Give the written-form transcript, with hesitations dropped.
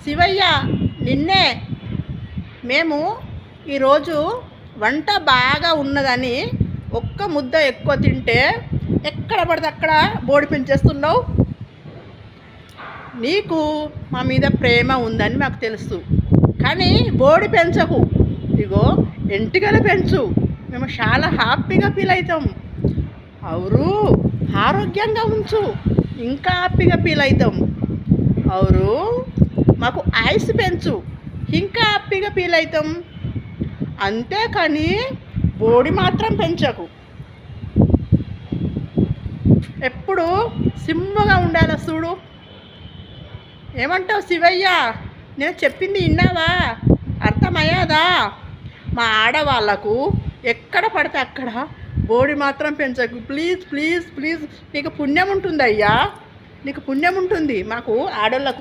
శివయ్య, నిన్నే మేము ఈరోజు వంట బాగా ఉన్నదని ఒక్క ముద్ద ఎక్కువ తింటే ఎక్కడ పడితే అక్కడ బోడి పెంచేస్తున్నావు. నీకు మా మీద ప్రేమ ఉందని మాకు తెలుసు, కానీ బోడి పెంచకు. ఇగో ఎంటికలు పెంచు, మేము చాలా హ్యాపీగా ఫీల్ అవుతాం. అవురు ఆరోగ్యంగా ఉంచు, ఇంకా హ్యాపీగా ఫీల్ అవుతాం. అవురు మాకు ఐస్ పెంచు, ఇంకా హ్యాపీగా ఫీల్ అవుతాం. అంతేకాని బోడి మాత్రం పెంచకు. ఎప్పుడు సింపుల్గా ఉండాలి చూడు. ఏమంటావు శివయ్య? నేను చెప్పింది విన్నావా? అర్థమయ్యాదా? మా ఆడవాళ్ళకు ఎక్కడ పడితే అక్కడ బోడి మాత్రం పెంచకు. ప్లీజ్ ప్లీజ్ ప్లీజ్, నీకు పుణ్యం ఉంటుంది అయ్యా, నీకు పుణ్యం ఉంటుంది. మాకు ఆడవాళ్ళకు